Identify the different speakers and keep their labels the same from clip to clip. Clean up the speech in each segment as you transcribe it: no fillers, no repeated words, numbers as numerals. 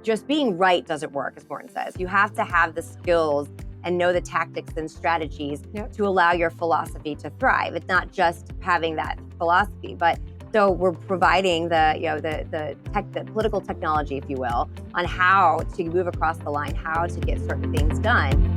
Speaker 1: just being right doesn't work, as Morton says. You have to have the skills and know the tactics and strategies to allow your philosophy to thrive. It's not just having that philosophy, but so we're providing the political technology, if you will, on how to move across the line, how to get certain things done.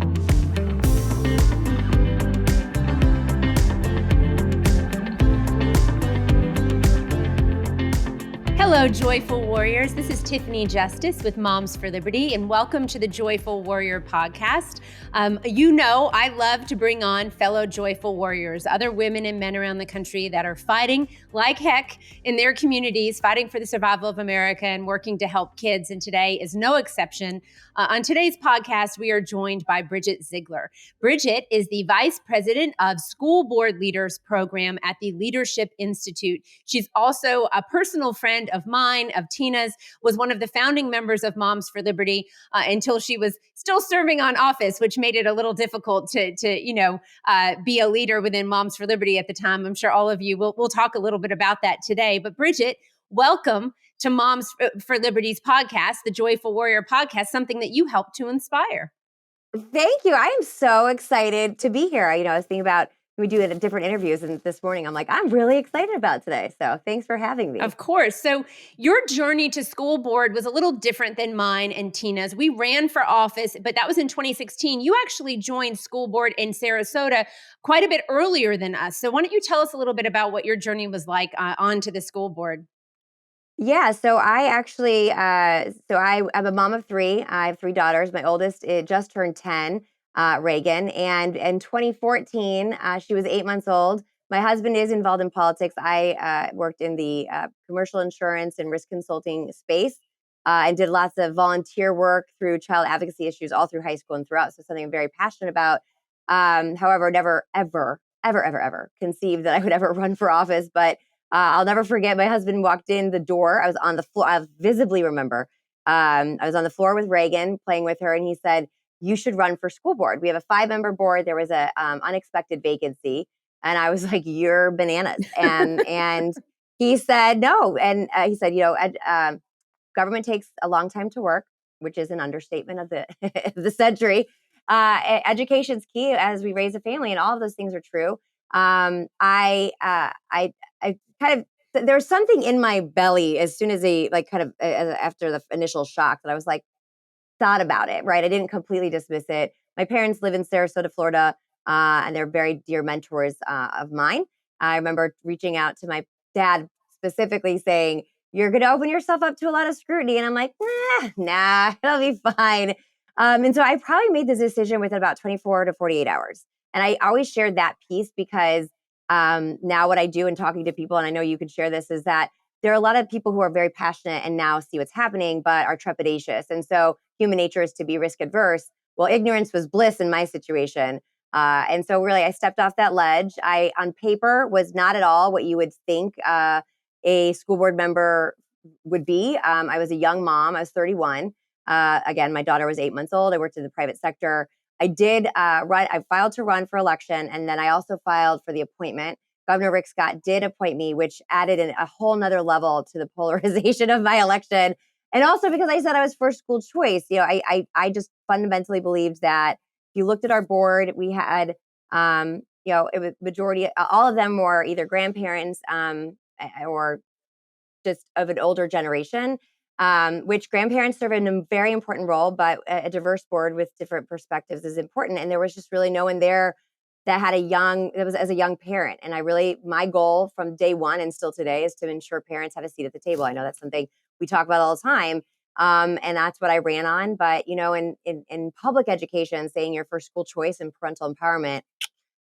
Speaker 2: Hello, Joyful Warriors. This is Tiffany Justice with Moms for Liberty, and welcome to the Joyful Warrior podcast. I love to bring on fellow Joyful Warriors, other women and men around the country that are fighting like heck in their communities, fighting for the survival of America and working to help kids. And today is no exception. On today's podcast, we are joined by Bridget Ziegler. Bridget is the Vice President of School Board Leaders Program at the Leadership Institute. She's also a personal friend of mine, of Tina's, was one of the founding members of Moms for Liberty until she was still serving on office, which made it a little difficult to be a leader within Moms for Liberty at the time. I'm sure all of you we'll talk a little bit about that today. But Bridget, welcome to Moms for Liberty's podcast, the Joyful Warrior podcast, something that you helped to inspire.
Speaker 1: Thank you. I am so excited to be here. I was thinking about we do it at different interviews, and this morning I'm like, I'm really excited about today. So thanks for having me.
Speaker 2: Of course. So your journey to school board was a little different than mine and Tina's. We ran for office, but that was in 2016. You actually joined school board in Sarasota quite a bit earlier than us. So why don't you tell us a little bit about what your journey was like onto the school board?
Speaker 1: Yeah, so I actually, I'm a mom of three. I have three daughters. My oldest just turned 10, Reagan, and in 2014, she was 8 months old. My husband is involved in politics. I worked in the commercial insurance and risk consulting space and did lots of volunteer work through child advocacy issues all through high school and throughout. So something I'm very passionate about. However, never, ever conceived that I would ever run for office, but I'll never forget. My husband walked in the door. I was on the floor. I visibly remember. I was on the floor with Reagan, playing with her, and he said, "You should run for school board. We have a 5-member board. There was a unexpected vacancy," and I was like, "You're bananas." And he said no, and he said, government takes a long time to work, which is an understatement of the the century. Education's key as we raise a family, and all of those things are true. I kind of, there's something in my belly as soon as after the initial shock that I was like, thought about it, right? I didn't completely dismiss it. My parents live in Sarasota, Florida, and they're very dear mentors of mine. I remember reaching out to my dad specifically saying, "You're going to open yourself up to a lot of scrutiny." And I'm like, nah, it'll be fine. And so I probably made this decision within about 24 to 48 hours. And I always shared that piece because now what I do in talking to people, and I know you can share this, is that there are a lot of people who are very passionate and now see what's happening, but are trepidatious. And so human nature is to be risk adverse. Well, ignorance was bliss in my situation. And so really I stepped off that ledge. I, on paper, was not at all what you would think a school board member would be. I was a young mom. I was 31. Again, my daughter was 8 months old. I worked in the private sector. I did I filed to run for election, and then I also filed for the appointment. Governor Rick Scott did appoint me, which added a whole nother level to the polarization of my election. And also because I said I was first school choice. I just fundamentally believed that if you looked at our board, we had, it was majority, all of them were either grandparents or just of an older generation. Which grandparents serve in a very important role, but a diverse board with different perspectives is important. And there was just really no one there that was as a young parent. And my goal from day one and still today is to ensure parents have a seat at the table. I know that's something we talk about all the time. And that's what I ran on. But, in public education, saying your first school choice and parental empowerment,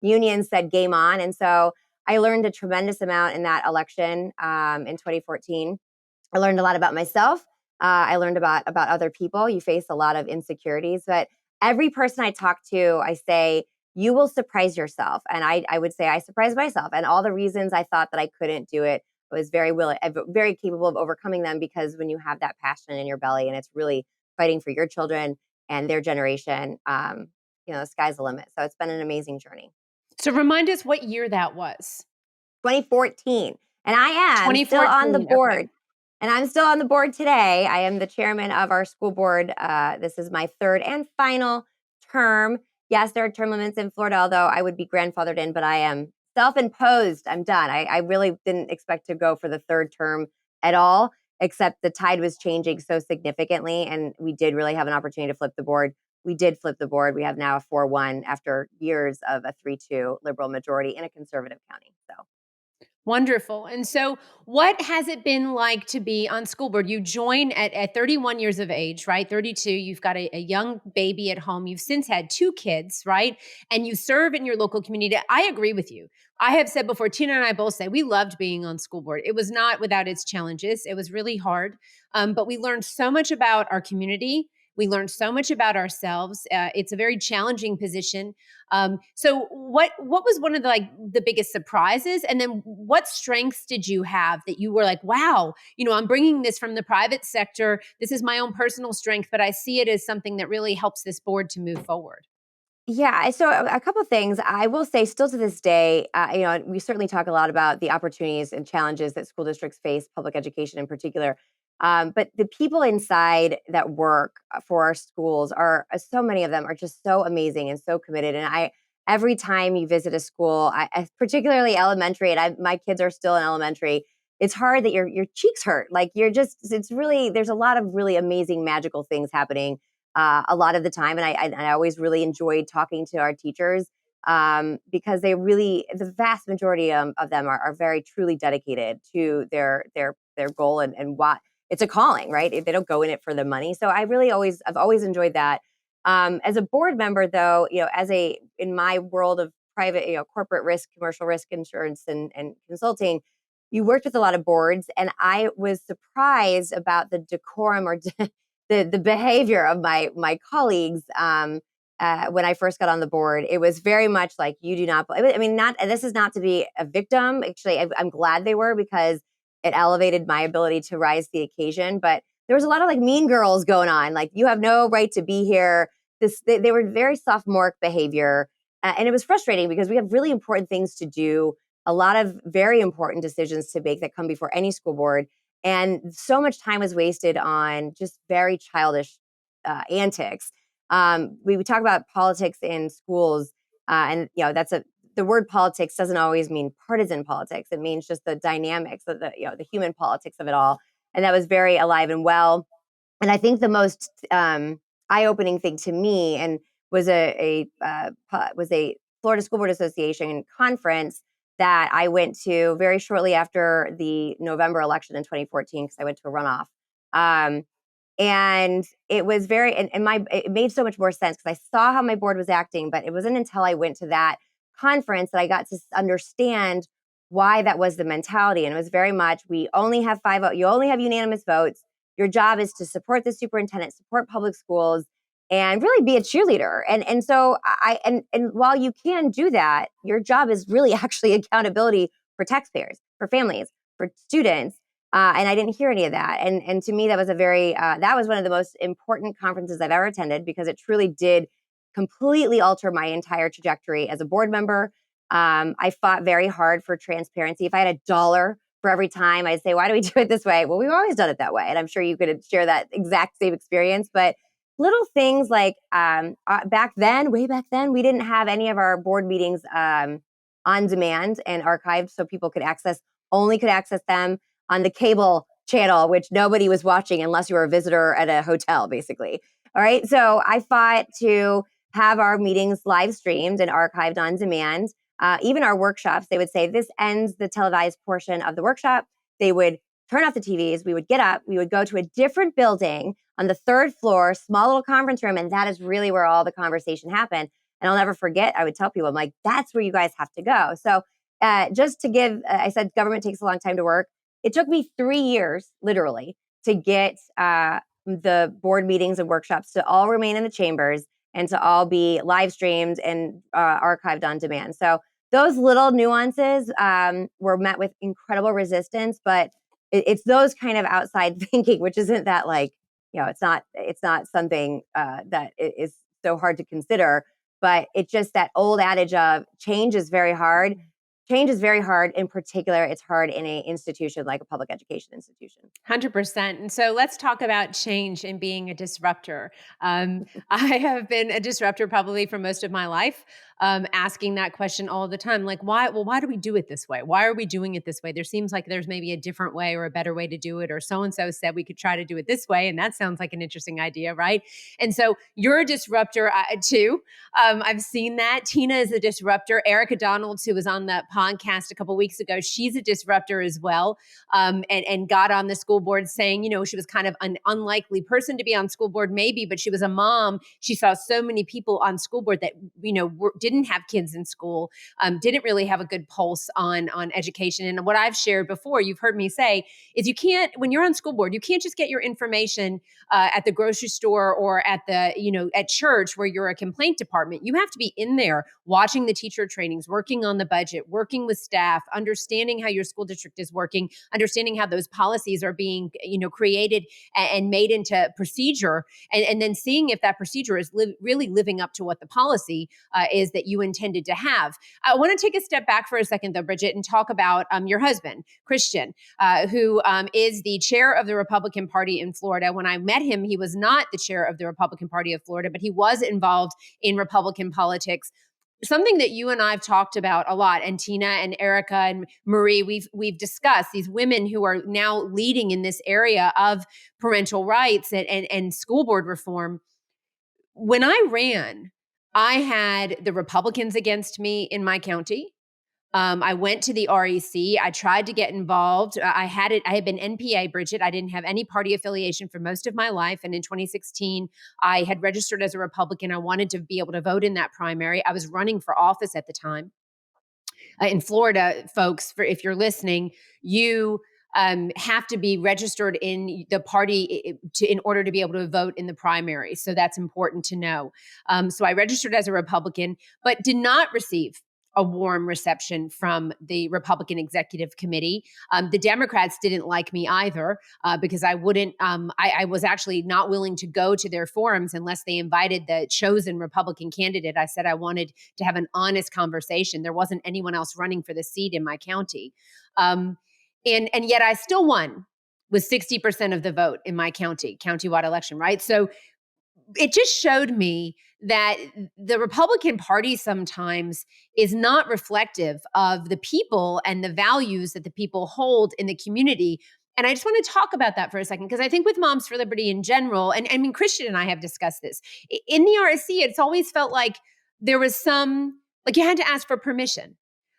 Speaker 1: unions said game on. And so I learned a tremendous amount in that election in 2014. I learned a lot about myself. I learned about other people. You face a lot of insecurities, but every person I talk to, I say, you will surprise yourself. And I would say I surprised myself. And all the reasons I thought that I couldn't do it, I was very capable of overcoming them, because when you have that passion in your belly and it's really fighting for your children and their generation, the sky's the limit. So it's been an amazing journey.
Speaker 2: So remind us what year that was.
Speaker 1: 2014. And I am still on the board.
Speaker 2: Okay.
Speaker 1: And I'm still on the board today. I am the chairman of our school board. This is my third and final term. Yes, there are term limits in Florida, although I would be grandfathered in, but I am self-imposed. I'm done. I really didn't expect to go for the third term at all, except the tide was changing so significantly, and we did really have an opportunity to flip the board. We did flip the board. We have now a 4-1 after years of a 3-2 liberal majority in a conservative county. So
Speaker 2: Wonderful. And so, what has it been like to be on school board? You join at 31 years of age, right? 32, you've got a young baby at home. You've since had 2 kids, right? And you serve in your local community. I agree with you. I have said before, Tina and I both say we loved being on school board. It was not without its challenges, it was really hard. But we learned so much about our community. We learned so much about ourselves. It's a very challenging position. So what was one of the biggest surprises, and then what strengths did you have that you were like, wow, I'm bringing this from the private sector. This is my own personal strength, but I see it as something that really helps this board to move forward.
Speaker 1: yeah, so a couple things I will say still to this day, we certainly talk a lot about the opportunities and challenges that school districts face, public education in particular. But the people inside that work for our schools so many of them are just so amazing and so committed. And every time you visit a school, particularly elementary, and my kids are still in elementary, it's hard that your cheeks hurt. Like it's really, there's a lot of really amazing, magical things happening a lot of the time. And I always really enjoyed talking to our teachers because the vast majority of them are very truly dedicated to their goal and what it's a calling, right? They don't go in it for the money. So I've always enjoyed that. As a board member, though, in my world of private, corporate risk, commercial risk insurance and consulting, you worked with a lot of boards, and I was surprised about the decorum or the behavior of my colleagues when I first got on the board. It was very much like, you do not. I mean, not. This is not to be a victim. Actually, I'm glad they were, because it elevated my ability to rise to the occasion. But there was a lot of like mean girls going on. Like, you have no right to be here. They were very sophomoric behavior, and it was frustrating because we have really important things to do. A lot of very important decisions to make that come before any school board, and so much time was wasted on just very childish antics. We would talk about politics in schools, and the word politics doesn't always mean partisan politics. It means just the dynamics of the human politics of it all, and that was very alive and well. And I think the most eye-opening thing to me and was a Florida School Board Association conference that I went to very shortly after the November election in 2014, because I went to a runoff. Um, and it was it made so much more sense because I saw how my board was acting, but it wasn't until I went to that conference that I got to understand why that was the mentality. And it was very much, you only have unanimous votes. Your job is to support the superintendent, support public schools, and really be a cheerleader. And so and while you can do that, your job is really actually accountability for taxpayers, for families, for students. And I didn't hear any of that. And to me, that was that was one of the most important conferences I've ever attended, because it truly did completely alter my entire trajectory as a board member. I fought very hard for transparency. If I had $1 for every time I'd say, why do we do it this way? Well, we've always done it that way. And I'm sure you could share that exact same experience. But little things like way back then, we didn't have any of our board meetings on demand and archived, so people only could access them on the cable channel, which nobody was watching unless you were a visitor at a hotel, basically. All right. So I fought to have our meetings live streamed and archived on demand. Even our workshops, they would say, this ends the televised portion of the workshop. They would turn off the TVs. We would get up. We would go to a different building on the third floor, small little conference room. And that is really where all the conversation happened. And I'll never forget, I would tell people, I'm like, that's where you guys have to go. So just to give, I said government takes a long time to work. It took me 3 years, literally, to get the board meetings and workshops to all remain in the chambers and to all be live streamed and archived on demand. So those little nuances were met with incredible resistance, but it's those kind of outside thinking, which isn't that it's not something that is so hard to consider, but it's just that old adage of change is very hard. change is very hard. In particular, it's hard in a institution like a public education institution.
Speaker 2: 100%. And so let's talk about change and being a disruptor. I have been a disruptor probably for most of my life, asking that question all the time. Like, why? Well, why do we do it this way? Why are we doing it this way? There seems like there's maybe a different way or a better way to do it, or so and so said we could try to do it this way. And that sounds like an interesting idea, right? And so you're a disruptor too. I've seen that. Tina is a disruptor. Erica Donalds, who was on the podcast a couple weeks ago, she's a disruptor as well, and got on the school board saying, she was kind of an unlikely person to be on school board, maybe, but she was a mom. She saw so many people on school board that, didn't have kids in school, didn't really have a good pulse on education. And what I've shared before, you've heard me say, is you can't, when you're on school board, you can't just get your information at the grocery store or at at church where you're a complaint department. You have to be in there watching the teacher trainings, working on the budget, working with staff, understanding how your school district is working, understanding how those policies are being, created and made into procedure, and then seeing if that procedure is really living up to what the policy is that you intended to have. I want to take a step back for a second, though, Bridget, and talk about your husband, Christian, who is the chair of the Republican Party in Florida. When I met him, he was not the chair of the Republican Party of Florida, but he was involved in Republican politics. Something that you and I've talked about a lot, and Tina and Erica and Marie, we've discussed these women who are now leading in this area of parental rights and school board reform. When I ran, I had the Republicans against me in my county. I went to the REC. I tried to get involved. I had been NPA, Bridget. I didn't have any party affiliation for most of my life. And in 2016, I had registered as a Republican. I wanted to be able to vote in that primary. I was running for office at the time. In Florida, folks, if you're listening, you have to be registered in the party in order to be able to vote in the primary. So that's important to know. So I registered as a Republican, but did not receive a warm reception from the Republican Executive Committee. The Democrats didn't like me either because I wouldn't. I was actually not willing to go to their forums unless they invited the chosen Republican candidate. I said I wanted to have an honest conversation. There wasn't anyone else running for the seat in my county, and yet I still won with 60% of the vote in my countywide election. Right, so it just showed me that the Republican Party sometimes is not reflective of the people and the values that the people hold in the community. And I just want to talk about that for a second, because I think with Moms for Liberty in general, and I mean, Christian and I have discussed this, in the RSC, it's always felt like there was like you had to ask for permission.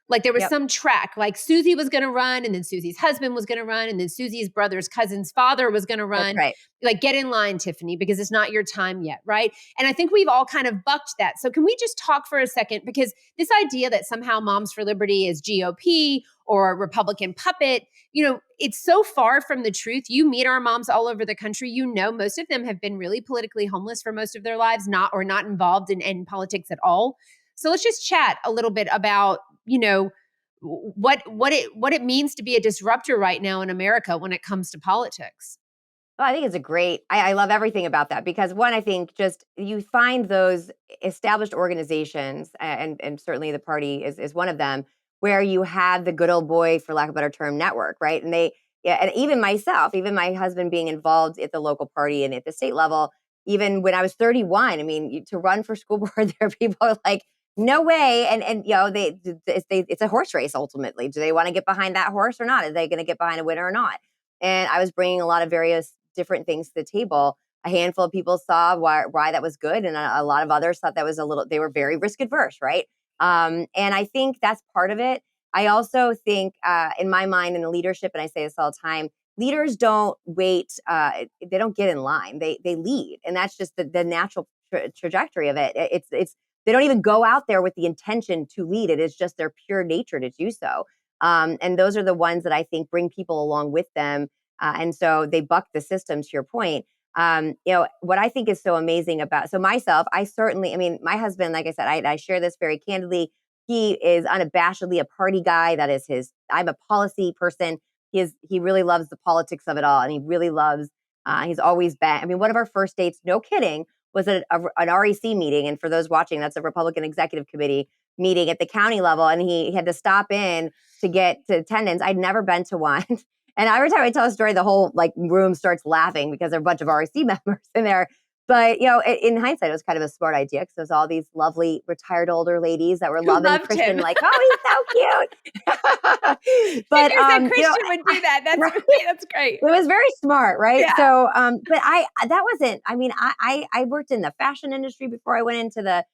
Speaker 2: Like there was some track, like Susie was going to run, and then Susie's husband was going to run, and then Susie's brother's cousin's father was going to run.
Speaker 1: That's right.
Speaker 2: Like, get in line, Tiffany, because it's not your time yet, right? And I think we've all kind of bucked that. So can we just talk for a second? Because this idea that somehow Moms for Liberty is GOP or a Republican puppet, it's so far from the truth. You meet our moms all over the country. Most of them have been really politically homeless for most of their lives, not involved in politics at all. So let's just chat a little bit about what it means to be a disruptor right now in America when it comes to politics.
Speaker 1: Well, I think it's I love everything about that, because one, I think just you find those established organizations, and certainly the party is one of them, where you have the good old boy, for lack of a better term, network, right? And even myself, even my husband being involved at the local party and at the state level, even when I was 31, I mean, to run for school board, there are people like, no way. And it's a horse race ultimately. Do they want to get behind that horse or not? Are they going to get behind a winner or not? And I was bringing a lot of various different things to the table. A handful of people saw why that was good, and a lot of others thought that was they were very risk adverse, right? And I think that's part of it. I also think, in my mind, in the leadership, and I say this all the time, leaders don't wait. They don't get in line. They lead, and that's just the natural trajectory of it. It's they don't even go out there with the intention to lead. It is just their pure nature to do so. And those are the ones that I think bring people along with them. And so they buck the system, to your point. What I think is so amazing so myself, my husband, like I said, I share this very candidly. He is unabashedly a party guy. I'm a policy person. He really loves the politics of it all. And he really loves, he's always been, one of our first dates, no kidding, was at an REC meeting. And for those watching, that's a Republican Executive Committee meeting at the county level, and he had to stop in to get to attendance. I'd never been to one. And every time I tell a story, the whole like room starts laughing because there are a bunch of REC members in there. But in hindsight, it was kind of a smart idea because there's all these lovely retired older ladies that were
Speaker 2: Who
Speaker 1: loving
Speaker 2: loved
Speaker 1: Christian,
Speaker 2: him.
Speaker 1: like, oh, he's so cute. But
Speaker 2: Figures that Christian would do that. That's
Speaker 1: right?
Speaker 2: great. That's great.
Speaker 1: It was very smart, right?
Speaker 2: Yeah.
Speaker 1: So, but that wasn't. I mean, I worked in the fashion industry before I went into the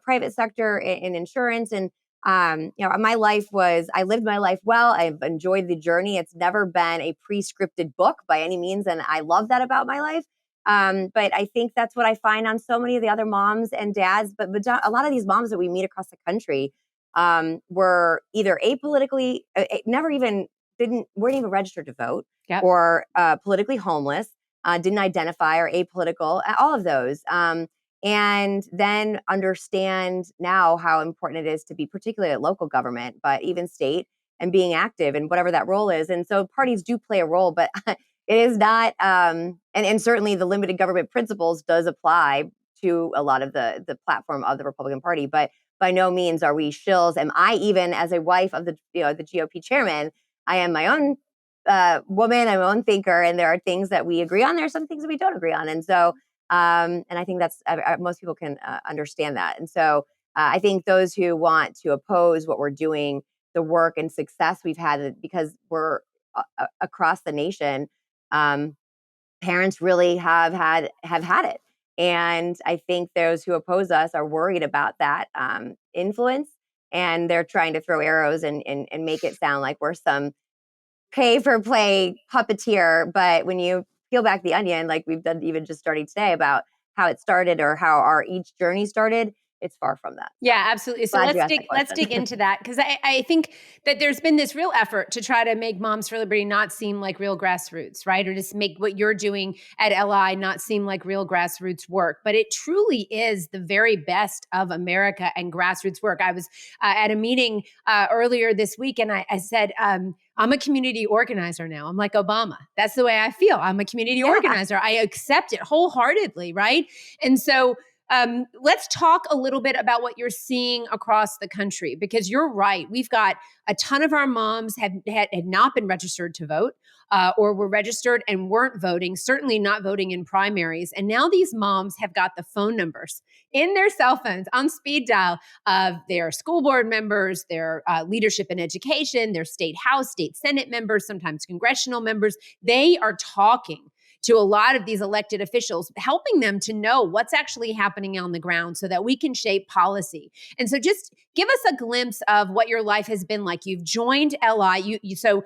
Speaker 1: private sector in insurance, and my life was. I lived my life well. I've enjoyed the journey. It's never been a pre-scripted book by any means, and I love that about my life. But I think that's what I find on so many of the other moms and dads. But a lot of these moms that we meet across the country were either apolitically, never even weren't even registered to vote,
Speaker 2: Yep.
Speaker 1: or politically homeless, didn't identify, or apolitical, all of those. And then understand now how important it is to be, particularly at local government, but even state, and being active in whatever that role is. And so parties do play a role, but it is not, and certainly the limited government principles does apply to a lot of the platform of the Republican Party, but by no means are we shills. Am I, even as a wife of the GOP chairman, I am my own woman, I'm my own thinker, and there are things that we agree on. There are some things that we don't agree on, and so, and I think that's most people can understand that. And so, I think those who want to oppose what we're doing, the work and success we've had, because we're across the nation, parents really have had it. And I think those who oppose us are worried about that influence, and they're trying to throw arrows and make it sound like we're some pay for play puppeteer. But when you peel back the onion, like we've done even just starting today, about how it started or how our each journey started, it's far from that. So
Speaker 2: Yeah, absolutely. So
Speaker 1: glad you asked that
Speaker 2: let's
Speaker 1: question.
Speaker 2: dig into that, because I think that there's been this real effort to try to make Moms for Liberty not seem like real grassroots, right? Or just make what you're doing at LI not seem like real grassroots work. But it truly is the very best of America and grassroots work. I was at a meeting earlier this week, and I said, I'm a community organizer now. I'm like Obama. That's the way I feel. I'm a community
Speaker 1: Yeah.
Speaker 2: organizer. I accept it wholeheartedly, right? And so let's talk a little bit about what you're seeing across the country, because you're right. We've got a ton of our moms had not been registered to vote, or were registered and weren't voting, certainly not voting in primaries. And now these moms have got the phone numbers in their cell phones on speed dial of their school board members, their leadership in education, their state house, state senate members, sometimes congressional members. They are talking to a lot of these elected officials, helping them to know what's actually happening on the ground so that we can shape policy. And so just give us a glimpse of what your life has been like. You've joined LI. So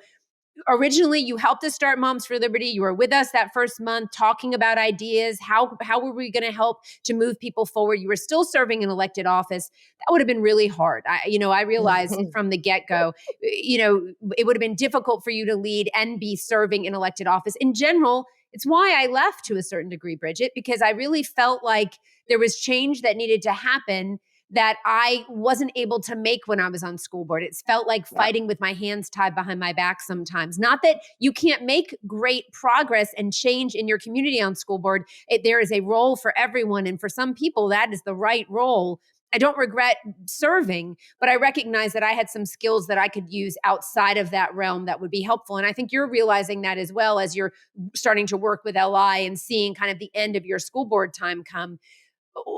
Speaker 2: originally you helped us start Moms for Liberty. You were with us that first month talking about ideas. How were we going to help to move people forward? You were still serving an elected office. That would have been really hard. I realized from the get-go, it would have been difficult for you to lead and be serving an elected office. In general, it's why I left to a certain degree, Bridget, because I really felt like there was change that needed to happen that I wasn't able to make when I was on school board. It felt like
Speaker 1: Yeah.
Speaker 2: fighting with my hands tied behind my back sometimes. Not that you can't make great progress and change in your community on school board. There is a role for everyone. And for some people, that is the right role. I don't regret serving, but I recognize that I had some skills that I could use outside of that realm that would be helpful. And I think you're realizing that as well as you're starting to work with LI and seeing kind of the end of your school board time come.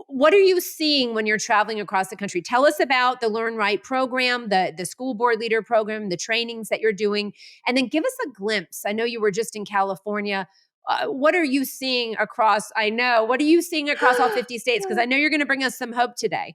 Speaker 2: What are you seeing when you're traveling across the country? Tell us about the Learn Right program, the school board leader program, the trainings that you're doing, and then give us a glimpse. I know you were just in California. What are you seeing across? What are you seeing across all 50 states? Because I know you're going to bring us some hope today.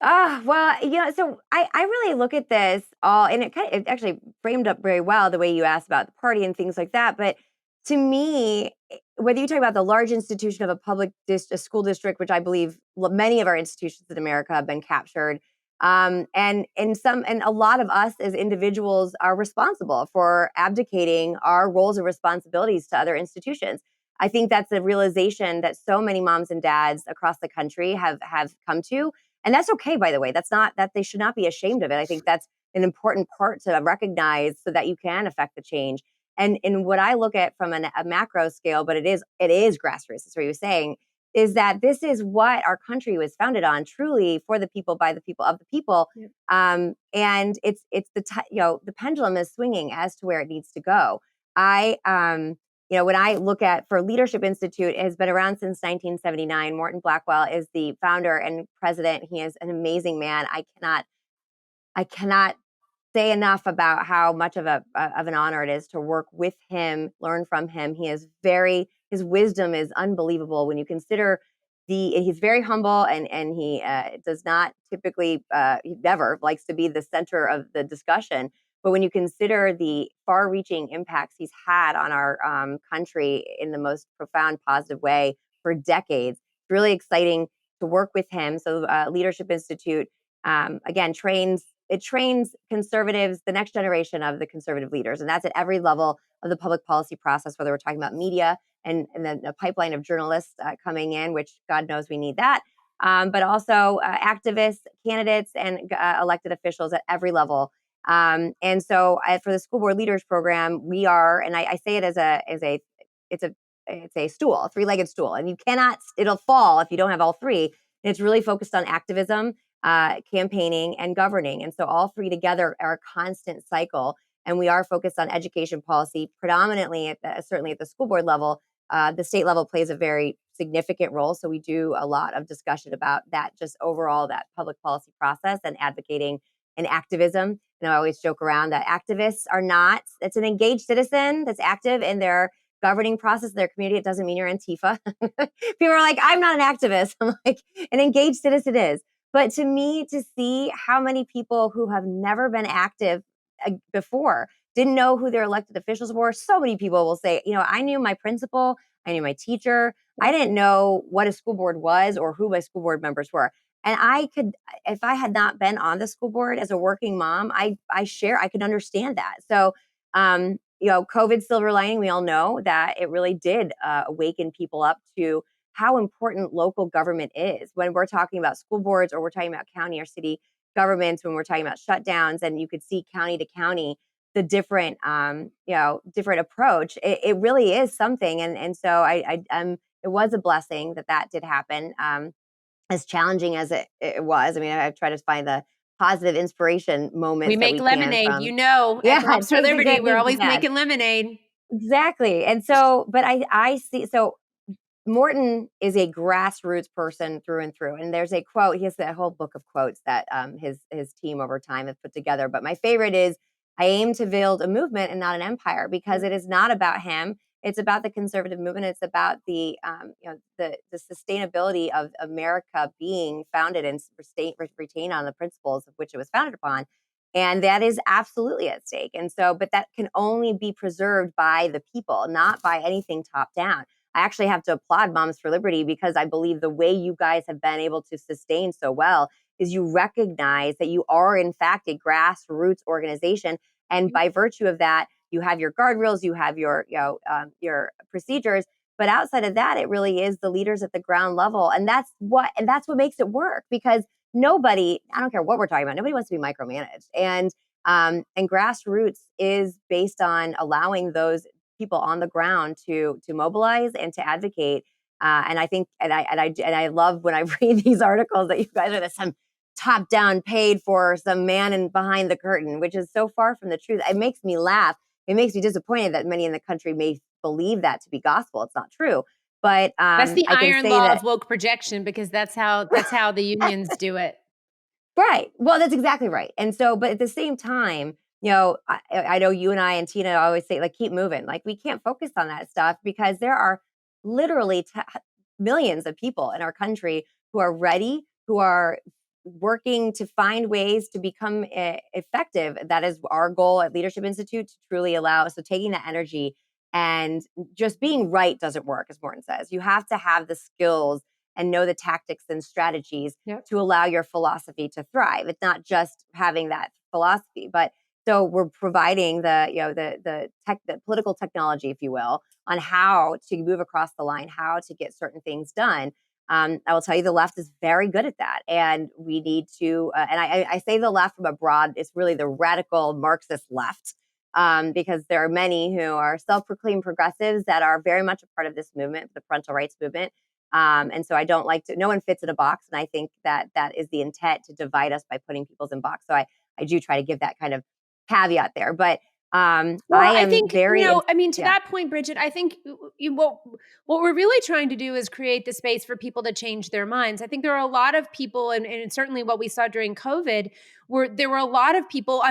Speaker 1: Well, so I really look at this all, and it actually framed up very well the way you asked about the party and things like that. But to me, whether you talk about the large institution of a school district, which I believe many of our institutions in America have been captured, and a lot of us as individuals are responsible for abdicating our roles and responsibilities to other institutions. I think that's a realization that so many moms and dads across the country have come to. And that's okay, by the way. That's not that they should not be ashamed of it. I think that's an important part to recognize so that you can affect the change. And in what I look at from a macro scale, but it is grassroots. That's what you're saying. is that this is what our country was founded on, truly for the people, by the people, of the people.
Speaker 2: Yep.
Speaker 1: And it's the pendulum is swinging as to where it needs to go. When I look at, for Leadership Institute, it has been around since 1979. Morton Blackwell is the founder and president. He is an amazing man. I cannot say enough about how much of an honor it is to work with him, learn from him. His wisdom is unbelievable when you consider he's very humble, and he does not typically, he never likes to be the center of the discussion. But when you consider the far-reaching impacts he's had on our country in the most profound, positive way for decades, it's really exciting to work with him. So Leadership Institute, again, trains conservatives, the next generation of the conservative leaders. And that's at every level of the public policy process, whether we're talking about media and then a pipeline of journalists coming in, which God knows we need that, but also activists, candidates, and elected officials at every level. And so for the school board leaders program, we are, and I say it it's a stool, a three-legged stool, and it'll fall if you don't have all three. And it's really focused on activism, campaigning, and governing. And so all three together are a constant cycle. And we are focused on education policy, predominantly certainly at the school board level. The state level plays a very significant role. So we do a lot of discussion about that, just overall, that public policy process and advocating and activism. And I always joke around that activists it's an engaged citizen that's active in their governing process of their community. It doesn't mean you're Antifa. People are like, I'm not an activist. I'm like, an engaged citizen is. But to me, to see how many people who have never been active before, didn't know who their elected officials were. So many people will say, I knew my principal, I knew my teacher. I didn't know what a school board was or who my school board members were. And if I had not been on the school board as a working mom, I could understand that. So, COVID silver lining, we all know that it really did awaken people up to how important local government is when we're talking about school boards, or we're talking about county or city governments, when we're talking about shutdowns. And you could see county to county the different approach. It really is something. And so it was a blessing that did happen. As challenging as it was. I mean, I try to find the positive inspiration
Speaker 2: We
Speaker 1: moments that
Speaker 2: make
Speaker 1: we can
Speaker 2: lemonade,
Speaker 1: from.
Speaker 2: at
Speaker 1: Yeah, it
Speaker 2: Moms for
Speaker 1: takes a
Speaker 2: Liberty,
Speaker 1: good
Speaker 2: we're
Speaker 1: thing to
Speaker 2: always
Speaker 1: bad.
Speaker 2: making lemonade.
Speaker 1: Exactly. And so, but I see, so Morton is a grassroots person through and through. And there's a quote, he has that whole book of quotes that his team over time have put together. But my favorite is, I aim to build a movement and not an empire, because it is not about him. It's about the conservative movement. It's about the sustainability of America being founded and retained on the principles of which it was founded upon. And that is absolutely at stake. And so, but that can only be preserved by the people, not by anything top down. I actually have to applaud Moms for Liberty, because I believe the way you guys have been able to sustain so well is you recognize that you are, in fact, a grassroots organization. And by virtue of that, you have your guardrails, you have your procedures. But outside of that, it really is the leaders at the ground level. And that's what makes it work, because I don't care what we're talking about, nobody wants to be micromanaged. And grassroots is based on allowing those people on the ground to mobilize and to advocate. And I think, and I love when I read these articles that you guys are some top down paid for some man in behind the curtain, which is so far from the truth. It makes me laugh. It makes me disappointed that many in the country may believe that to be gospel. It's not true. But
Speaker 2: That's the
Speaker 1: I can
Speaker 2: iron
Speaker 1: say
Speaker 2: law
Speaker 1: that.
Speaker 2: of woke projection, because that's how the unions do it.
Speaker 1: Right. Well, that's exactly right. And so, but at the same time, I know you and I and Tina always say, like, keep moving. Like, we can't focus on that stuff, because there are literally millions of people in our country who are ready, who are working to find ways to become effective. That is our goal at Leadership Institute, to truly allow. So taking that energy, and just being right doesn't work, as Morton says. You have to have the skills and know the tactics and strategies
Speaker 2: Yep.
Speaker 1: to allow your philosophy to thrive. It's not just having that philosophy, but so we're providing the political technology, if you will, on how to move across the line, how to get certain things done. I will tell you, the left is very good at that, and we need to. And I say the left from abroad; it's really the radical Marxist left, because there are many who are self-proclaimed progressives that are very much a part of this movement, the parental rights movement. And so I don't like to, no one fits in a box. And I think that that is the intent, to divide us by putting people's in box. So I do try to give that kind of caveat there. But I
Speaker 2: Well, I
Speaker 1: am
Speaker 2: think,
Speaker 1: very,
Speaker 2: I mean, to
Speaker 1: yeah,
Speaker 2: that point, Bridget, I think what we're really trying to do is create the space for people to change their minds. I think there are a lot of people, and certainly what we saw during COVID, where there were a lot of people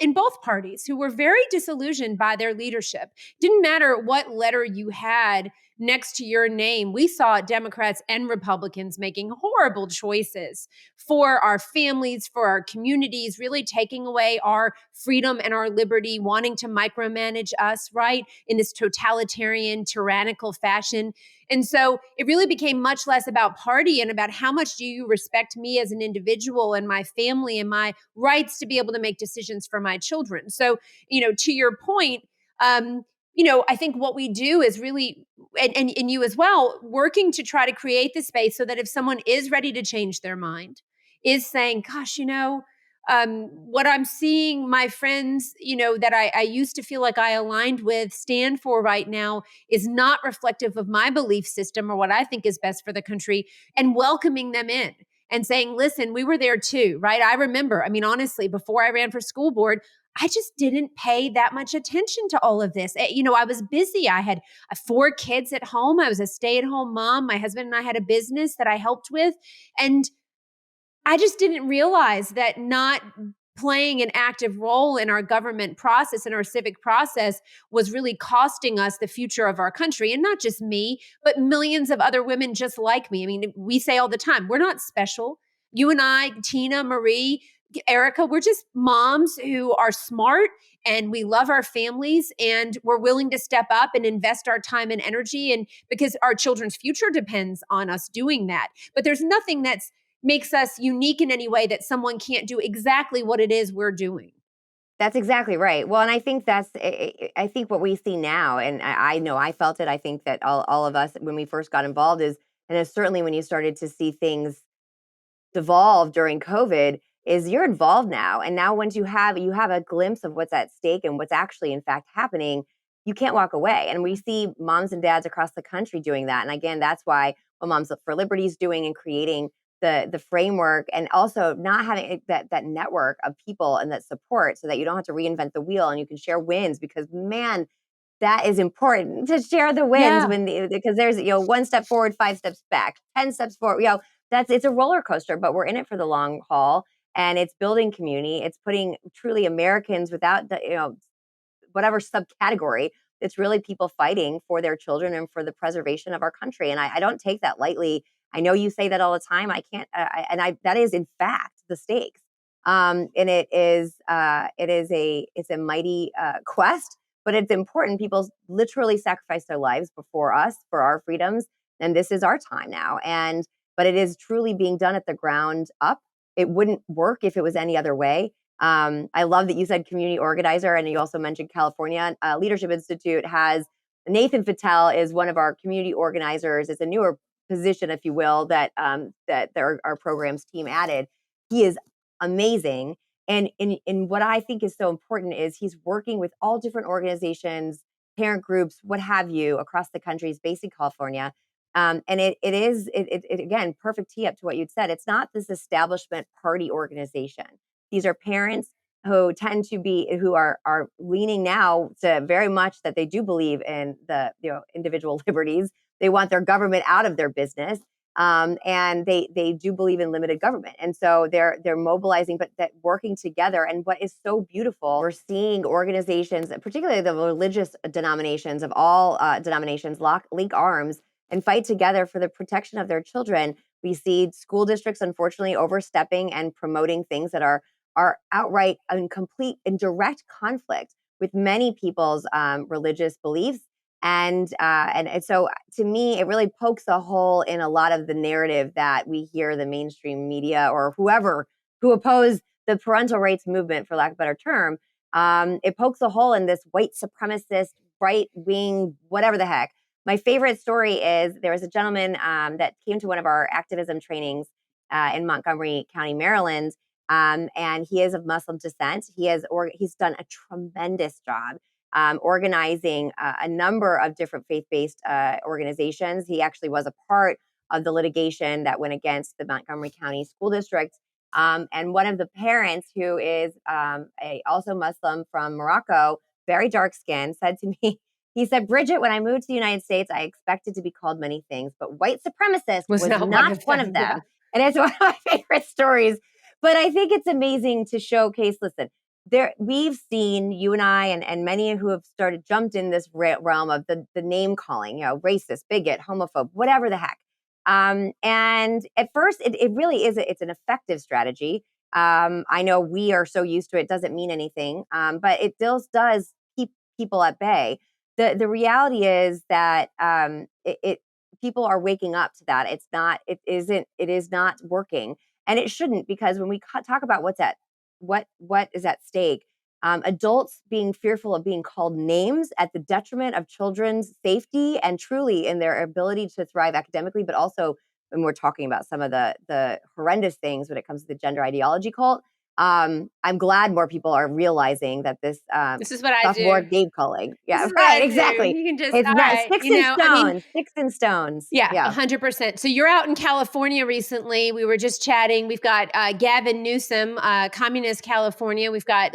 Speaker 2: in both parties who were very disillusioned by their leadership. Didn't matter what letter you had next to your name. We saw Democrats and Republicans making horrible choices for our families, for our communities, really taking away our freedom and our liberty, wanting to micromanage us, right, in this totalitarian, tyrannical fashion. And so it really became much less about party and about how much do you respect me as an individual and my family and my rights to be able to make decisions for my children. So, to your point, um, I think what we do is really, and you as well, working to try to create the space so that if someone is ready to change their mind, is saying, gosh, what I'm seeing my friends, that I used to feel like I aligned with, stand for right now is not reflective of my belief system or what I think is best for the country, and welcoming them in and saying, listen, we were there too, right? I remember, I mean, honestly, before I ran for school board, I just didn't pay that much attention to all of this. I was busy. I had 4 kids at home. I was a stay-at-home mom. My husband and I had a business that I helped with. And I just didn't realize that not playing an active role in our government process and our civic process was really costing us the future of our country. And not just me, but millions of other women just like me. I mean, we say all the time, we're not special. You and I, Tina, Marie, Erica, we're just moms who are smart and we love our families and we're willing to step up and invest our time and energy, and because our children's future depends on us doing that. But there's nothing that's makes us unique in any way that someone can't do exactly what it is we're doing.
Speaker 1: that's exactly right. Well, and I think I think what we see now, and I know I felt it. I think that all of us, when we first got involved, and it's certainly when you started to see things devolve during COVID, is you're involved now. And now once you have a glimpse of what's at stake and what's actually in fact happening, you can't walk away. And we see moms and dads across the country doing that. And again, that's why what Moms for Liberty is doing, and creating the framework, and also not having that network of people and that support, so that you don't have to reinvent the wheel and you can share wins, because man, that is important, to share the wins,
Speaker 2: Yeah.
Speaker 1: because there's, one step forward, 5 steps back, 10 steps forward, it's a roller coaster, but we're in it for the long haul. And it's building community. It's putting truly Americans without the, whatever subcategory. It's really people fighting for their children and for the preservation of our country. And I don't take that lightly. I know you say that all the time. I can't, that is in fact the stakes. And it's a mighty quest, but it's important. People literally sacrifice their lives before us for our freedoms. And this is our time now. But it is truly being done at the ground up. It wouldn't work if it was any other way. I love that you said community organizer, and you also mentioned California Leadership Institute has Nathan Fattel is one of our community organizers. It's a newer position, if you will, that our programs team added. He is amazing, and in what I think is so important is he's working with all different organizations, parent groups, what have you, across the country. He's based in California. And it again, perfect tee up to what you'd said. It's not this establishment party organization. These are parents who tend to be, who are leaning now to very much that they do believe in the individual liberties. They want their government out of their business, and they do believe in limited government. And so they're mobilizing, but that working together. And what is so beautiful, we're seeing organizations, particularly the religious denominations of all denominations, link arms and fight together for the protection of their children. We see school districts, unfortunately, overstepping and promoting things that are outright and complete and direct conflict with many people's religious beliefs. And so to me, it really pokes a hole in a lot of the narrative that we hear the mainstream media or whoever who oppose the parental rights movement, for lack of a better term. It pokes a hole in this white supremacist, right wing, whatever the heck. My favorite story is there was a gentleman that came to one of our activism trainings in Montgomery County, Maryland, and he is of Muslim descent. He's done a tremendous job organizing a number of different faith-based organizations. He actually was a part of the litigation that went against the Montgomery County School District. And one of the parents, who is also Muslim from Morocco, very dark skinned, said to me, he said, Bridget, when I moved to the United States, I expected to be called many things, but white supremacist
Speaker 2: Was
Speaker 1: was
Speaker 2: not one
Speaker 1: not
Speaker 2: of
Speaker 1: one
Speaker 2: them.
Speaker 1: of
Speaker 2: Yeah.
Speaker 1: them. And it's one of my favorite stories. But I think it's amazing to showcase, listen, we've seen, you and I, and many who have jumped in this realm of the name calling, racist, bigot, homophobe, whatever the heck. And at first, it really is, it's an effective strategy. I know we are so used to it, doesn't mean anything, but it still does keep people at bay. The reality is that people are waking up to that. It is not working, and it shouldn't, because when we talk about what is at stake, adults being fearful of being called names at the detriment of children's safety and truly in their ability to thrive academically, but also when we're talking about some of the horrendous things when it comes to the gender ideology cult. I'm glad more people are realizing that this
Speaker 2: This is what I
Speaker 1: sophomore
Speaker 2: do.
Speaker 1: name calling.
Speaker 2: This
Speaker 1: Yeah,
Speaker 2: is what
Speaker 1: right,
Speaker 2: I do.
Speaker 1: exactly.
Speaker 2: You can just,
Speaker 1: It's
Speaker 2: all
Speaker 1: not
Speaker 2: right.
Speaker 1: sticks and
Speaker 2: I mean,
Speaker 1: stones, sticks and stones.
Speaker 2: yeah,
Speaker 1: Yeah.
Speaker 2: 100%. So you're out in California recently. We were just chatting. We've got Gavin Newsom, communist California. We've got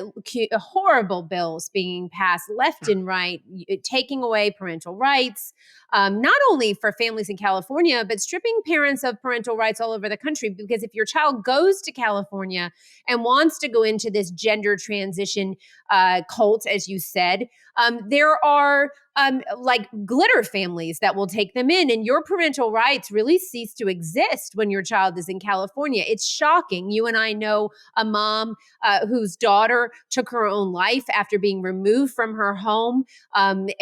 Speaker 2: horrible bills being passed left and right, taking away parental rights, not only for families in California, but stripping parents of parental rights all over the country. Because if your child goes to California and wants to go into this gender transition cult, as you said, there are like glitter families that will take them in, and your parental rights really cease to exist when your child is in California. It's shocking. You and I know a mom whose daughter took her own life after being removed from her home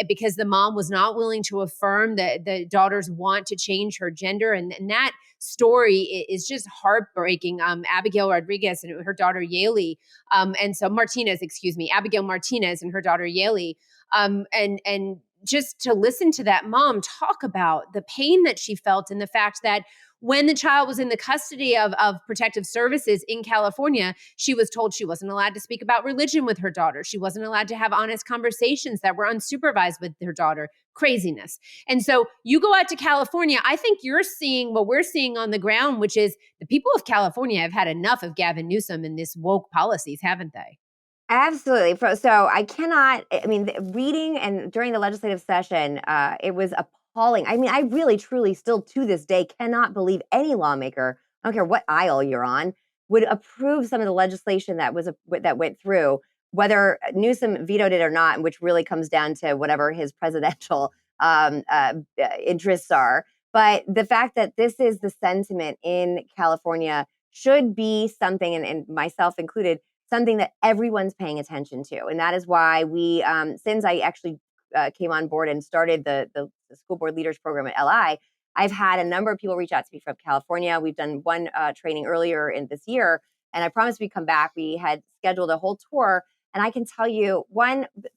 Speaker 2: because the mom was not willing to affirm that the daughter's want to change her gender, and that story is just heartbreaking. Abigail Rodriguez and her daughter Yaley, and so Martinez, excuse me, Abigail Martinez and her daughter Yaley. And just to listen to that mom talk about the pain that she felt and the fact that when the child was in the custody of protective services in California, she was told she wasn't allowed to speak about religion with her daughter. She wasn't allowed to have honest conversations that were unsupervised with her daughter. Craziness. And so you go out to California, I think you're seeing what we're seeing on the ground, which is the people of California have had enough of Gavin Newsom and this woke policies, haven't they?
Speaker 1: Absolutely. So I cannot, I mean, reading and during the legislative session, it was appalling. I mean, I really, truly still to this day cannot believe any lawmaker, I don't care what aisle you're on, would approve some of the legislation that went through, whether Newsom vetoed it or not, which really comes down to whatever his presidential interests are. But the fact that this is the sentiment in California should be something, and myself included, something that everyone's paying attention to. And that is why we, since I actually came on board and started the school board leaders program at LI, I've had a number of people reach out to me from California. We've done one training earlier in this year, and I promised we'd come back. We had scheduled a whole tour. And I can tell you,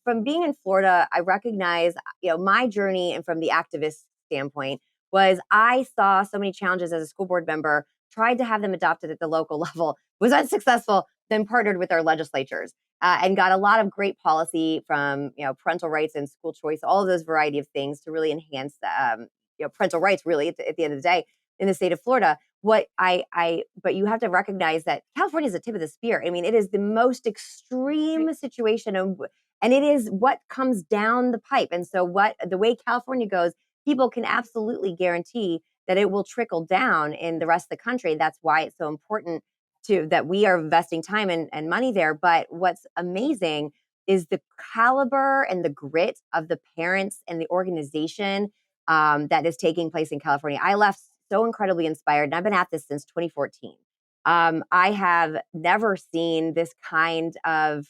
Speaker 1: from being in Florida, I recognize, my journey, and from the activist standpoint, was I saw so many challenges as a school board member, tried to have them adopted at the local level, was unsuccessful, then partnered with our legislatures and got a lot of great policy from parental rights and school choice, all of those variety of things to really enhance parental rights. Really, at the end of the day, in the state of Florida, but you have to recognize that California is the tip of the spear. I mean, it is the most extreme situation, and it is what comes down the pipe. And so, the way California goes, people can absolutely guarantee that it will trickle down in the rest of the country. That's why it's so important that we are investing time and money there. But what's amazing is the caliber and the grit of the parents and the organization that is taking place in California. I left so incredibly inspired, and I've been at this since 2014. I have never seen this kind of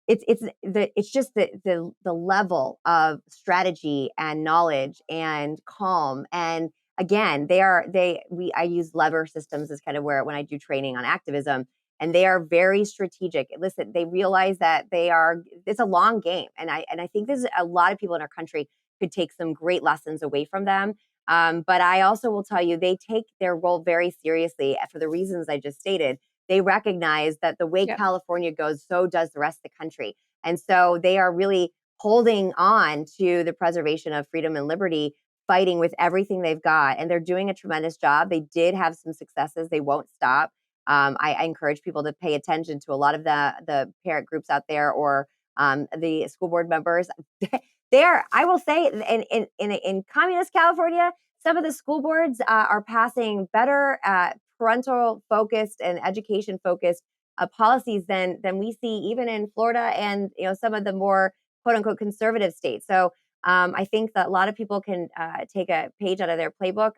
Speaker 1: it's just the level of strategy and knowledge and calm. And again, I use lever systems as kind of where when I do training on activism, and they are very strategic. Listen, they realize that it's a long game, and I think there's a lot of people in our country could take some great lessons away from them. But I also will tell you, they take their role very seriously for the reasons I just stated. They recognize that the way
Speaker 2: Yep.
Speaker 1: California goes, so does the rest of the country. And so they are really holding on to the preservation of freedom and liberty fighting with everything they've got, and they're doing a tremendous job. They did have some successes. They won't stop. I encourage people to pay attention to a lot of the parent groups out there, or the school board members. There, I will say, in communist California, some of the school boards are passing better parental focused and education focused policies than we see even in Florida and some of the more quote unquote conservative states. So I think that a lot of people can take a page out of their playbook.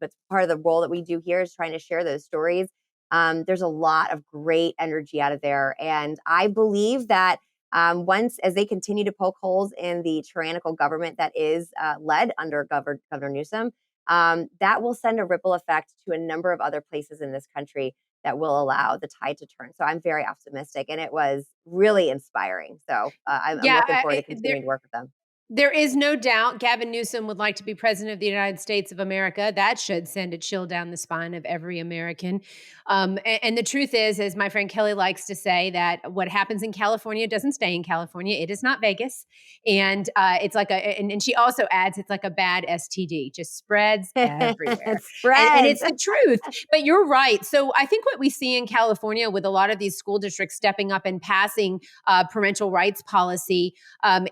Speaker 1: But part of the role that we do here is trying to share those stories. There's a lot of great energy out of there, and I believe that once as they continue to poke holes in the tyrannical government that is led under Governor Newsom, that will send a ripple effect to a number of other places in this country that will allow the tide to turn. So I'm very optimistic, and it was really inspiring. So I'm
Speaker 2: Yeah,
Speaker 1: looking forward to continuing to work with them.
Speaker 2: there is no doubt Gavin Newsom would like to be president of the United States of America. That should send a chill down the spine of every American. And the truth is, as my friend Kelly likes to say, that what happens in California doesn't stay in California. It is not Vegas. And it's like and she also adds, it's like a bad STD, just spreads everywhere.
Speaker 1: It
Speaker 2: And
Speaker 1: spreads.
Speaker 2: it's the truth. But you're right. So I think what we see in California with a lot of these school districts stepping up and passing parental rights policy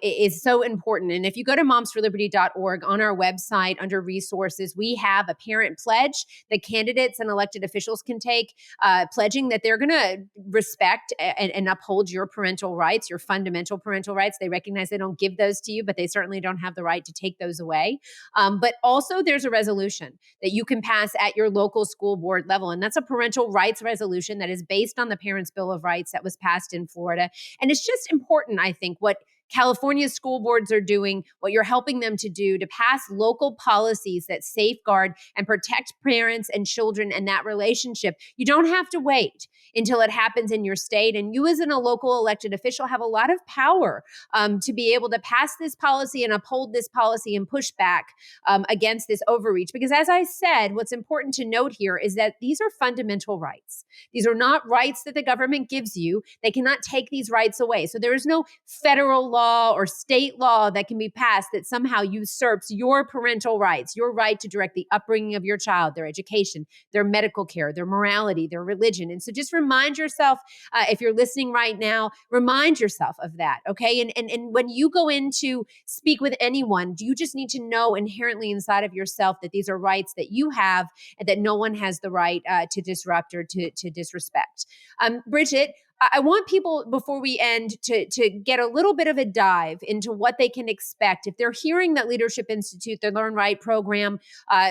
Speaker 2: is so important. And if you go to momsforliberty.org, on our website under resources, we have a parent pledge that candidates and elected officials can take, pledging that they're going to respect and uphold your parental rights, your fundamental parental rights. They recognize they don't give those to you, but they certainly don't have the right to take those away. But also, there's a resolution that you can pass at your local school board level. And that's a parental rights resolution that is based on the Parents' Bill of Rights that was passed in Florida. And it's just important, I think, what California school boards are doing, what you're helping them to do to pass local policies that safeguard and protect parents and children and that relationship. You don't have to wait until it happens in your state. And you, as a local elected official, have a lot of power to be able to pass this policy and uphold this policy and push back against this overreach. Because as I said, what's important to note here is that these are fundamental rights. These are not rights that the government gives you. They cannot take these rights away. So there is no federal law or state law that can be passed that somehow usurps your parental rights, your right to direct the upbringing of your child, their education, their medical care, their morality, their religion. And so just remind yourself, if you're listening right now, remind yourself of that, okay? And when you go in to speak with anyone, you just need to know inherently inside of yourself that these are rights that you have and that no one has the right to disrupt or to disrespect. Bridget, I want people, before we end, to get a little bit of a dive into what they can expect. If they're hearing that Leadership Institute, their Learn Right program,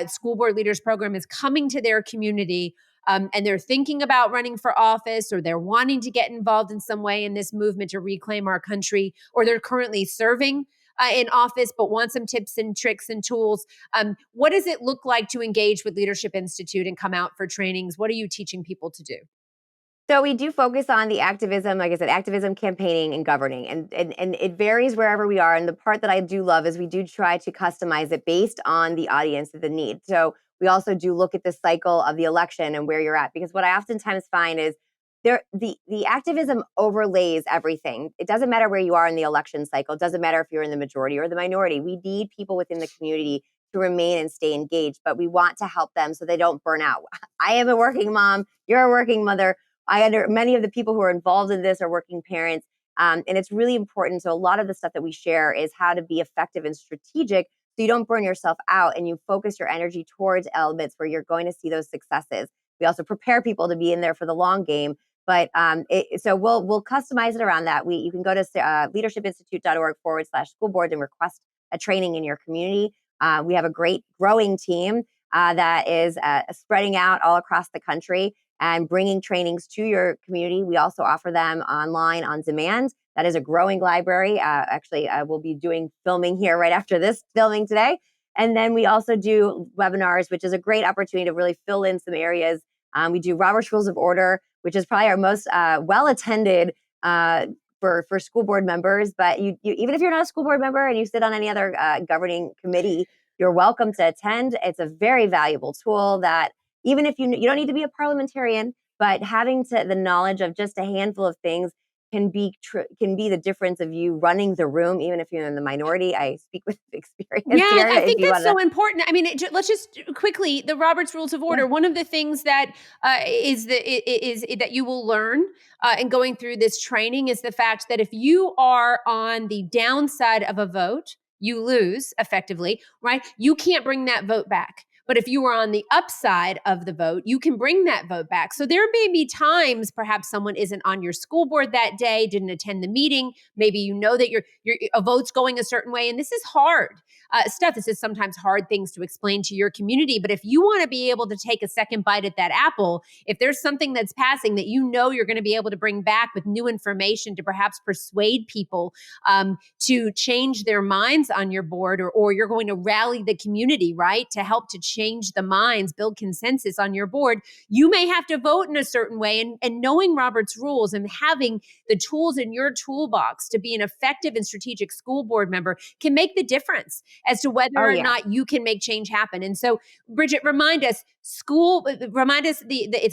Speaker 2: School Board Leaders program is coming to their community, and they're thinking about running for office, or they're wanting to get involved in some way in this movement to reclaim our country, or they're currently serving in office but want some tips and tricks and tools, what does it look like to engage with Leadership Institute and come out for trainings? What are you teaching people to do?
Speaker 1: So we do focus on the activism, like I said, activism, campaigning, and governing. And it varies wherever we are. And the part that I do love is we do try to customize it based on the audience and the need. So we also do look at the cycle of the election and where you're at. Because what I oftentimes find is the activism overlays everything. It doesn't matter where you are in the election cycle. It doesn't matter if you're in the majority or the minority. We need people within the community to remain and stay engaged, but we want to help them so they don't burn out. I am a working mom. You're a working mother. Many of the people who are involved in this are working parents. And it's really important. So a lot of the stuff that we share is how to be effective and strategic so you don't burn yourself out and you focus your energy towards elements where you're going to see those successes. We also prepare people to be in there for the long game. But so we'll customize it around that. You can go to leadershipinstitute.org/school board and request a training in your community. We have a great growing team that is spreading out all across the country and bringing trainings to your community. We also offer them online on demand. That is a growing library. Actually, we'll be doing filming here right after this filming today. And then we also do webinars, which is a great opportunity to really fill in some areas. We do Robert's Rules of Order, which is probably our most well-attended for school board members. But you even if you're not a school board member and you sit on any other governing committee, you're welcome to attend. It's a very valuable tool that even if you don't need to be a parliamentarian, but having the knowledge of just a handful of things can be the difference of you running the room, even if you're in the minority. I speak with experience
Speaker 2: Yeah,
Speaker 1: here.
Speaker 2: I
Speaker 1: If
Speaker 2: think
Speaker 1: you
Speaker 2: that's
Speaker 1: want to,
Speaker 2: so important. I mean, let's just quickly the Robert's Rules of
Speaker 1: yeah.
Speaker 2: Order. One of the things that is that you will learn in going through this training is the fact that if you are on the downside of a vote, you lose effectively, right? You can't bring that vote back. But if you are on the upside of the vote, you can bring that vote back. So there may be times, perhaps someone isn't on your school board that day, didn't attend the meeting. Maybe you know that your a vote's going a certain way, and this is hard stuff. This is sometimes hard things to explain to your community. But if you want to be able to take a second bite at that apple, if there's something that's passing that you know you're going to be able to bring back with new information to perhaps persuade people to change their minds on your board, or you're going to rally the community, right, to help to change the minds, build consensus on your board, you may have to vote in a certain way. And knowing Robert's rules and having the tools in your toolbox to be an effective and strategic school board member can make the difference as to whether
Speaker 1: Oh
Speaker 2: or
Speaker 1: yeah.
Speaker 2: not you can make change happen. And so, Bridget, remind us it's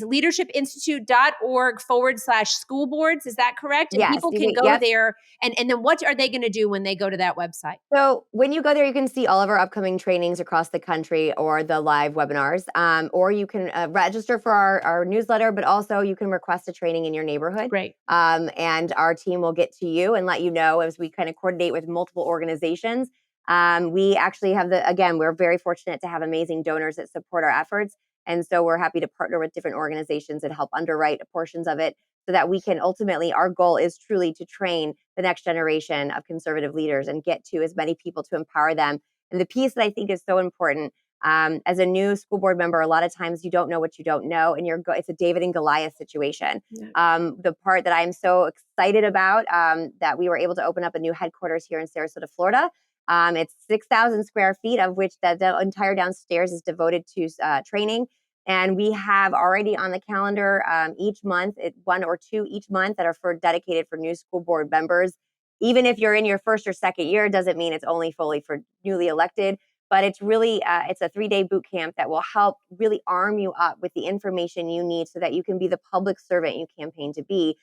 Speaker 2: leadershipinstitute.org/school boards. Is that correct? And
Speaker 1: Yes.
Speaker 2: people can go
Speaker 1: Yep.
Speaker 2: there and then what are they going to do when they go to that website?
Speaker 1: So when you go there, you can see all of our upcoming trainings across the country or the live webinars, or you can register for our newsletter, but also you can request a training in your neighborhood.
Speaker 2: Great.
Speaker 1: And our team will get to you and let you know as we kind of coordinate with multiple organizations. We actually have again, we're very fortunate to have amazing donors that support our efforts. And so we're happy to partner with different organizations that help underwrite portions of it so that we can ultimately, our goal is truly to train the next generation of conservative leaders and get to as many people to empower them. And the piece that I think is so important, as a new school board member, a lot of times you don't know what you don't know, and it's a David and Goliath situation.
Speaker 2: Yeah.
Speaker 1: The part that I'm so excited about, that we were able to open up a new headquarters here in Sarasota, Florida. It's 6,000 square feet, of which the entire downstairs is devoted to training. And we have already on the calendar each month, one or two each month that are dedicated for new school board members. Even if you're in your first or second year, doesn't mean it's only fully for newly elected. But it's really it's a 3-day boot camp that will help really arm you up with the information you need so that you can be the public servant you campaign to be.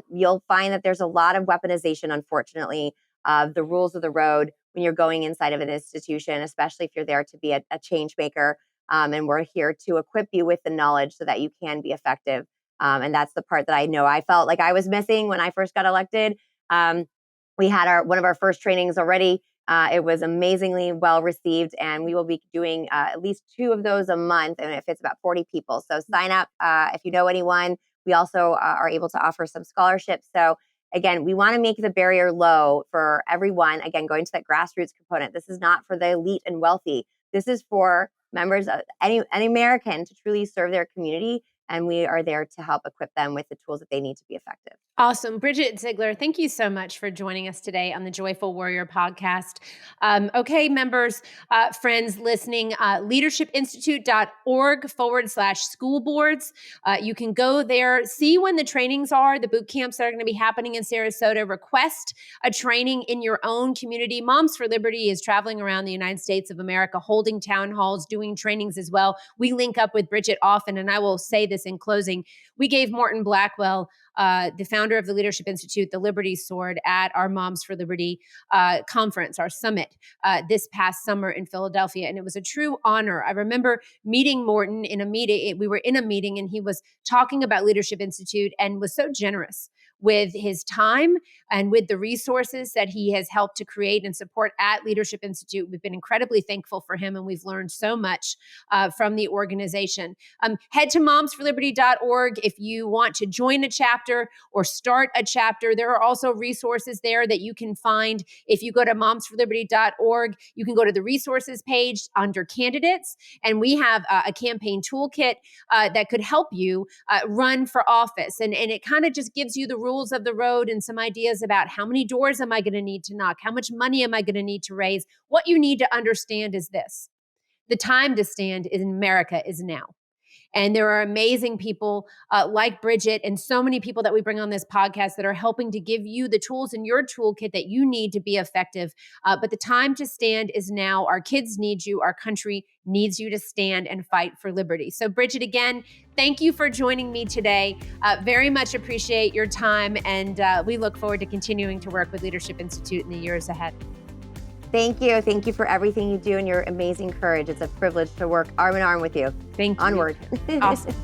Speaker 1: You'll find that there's a lot of weaponization, unfortunately, of the rules of the road when you're going inside of an institution, especially if you're there to be a change maker. And we're here to equip you with the knowledge so that you can be effective. And that's the part that I know I felt like I was missing when I first got elected. We had one of our first trainings already. It was amazingly well received, and we will be doing at least 2 of those a month, and it fits about 40 people. So sign up if you know anyone. We also are able to offer some scholarships. So again, we want to make the barrier low for everyone. Again, going to that grassroots component. This is not for the elite and wealthy. This is for members of any American to truly serve their community, and we are there to help equip them with the tools that they need to be effective.
Speaker 2: Awesome. Bridget Ziegler, thank you so much for joining us today on the Joyful Warrior podcast. Okay, members, friends listening, leadershipinstitute.org/school boards. You can go there, see when the trainings are, the boot camps that are going to be happening in Sarasota, request a training in your own community. Moms for Liberty is traveling around the United States of America, holding town halls, doing trainings as well. We link up with Bridget often, and I will say this in closing. We gave Morton Blackwell, the founder of the Leadership Institute, the Liberty Sword at our Moms for Liberty conference, our summit this past summer in Philadelphia. And it was a true honor. I remember meeting Morton in a meeting. We were in a meeting and he was talking about Leadership Institute and was so generous with his time and with the resources that he has helped to create and support at Leadership Institute. We've been incredibly thankful for him, and we've learned so much from the organization. Head to momsforliberty.org if you want to join a chapter or start a chapter. There are also resources there that you can find. If you go to momsforliberty.org, you can go to the resources page under candidates, and we have a campaign toolkit that could help you run for office. And it kind of just gives you the rules of the road and some ideas about how many doors am I going to need to knock? How much money am I going to need to raise? What you need to understand is this: the time to stand in America is now. And there are amazing people like Bridget and so many people that we bring on this podcast that are helping to give you the tools in your toolkit that you need to be effective. But the time to stand is now. Our kids need you. Our country needs you to stand and fight for liberty. So Bridget, again, thank you for joining me today. Very much appreciate your time. And we look forward to continuing to work with Leadership Institute in the years ahead.
Speaker 1: Thank you. Thank you for everything you do and your amazing courage. It's a privilege to work arm in arm with you.
Speaker 2: Thank you.
Speaker 1: Onward.
Speaker 2: Awesome.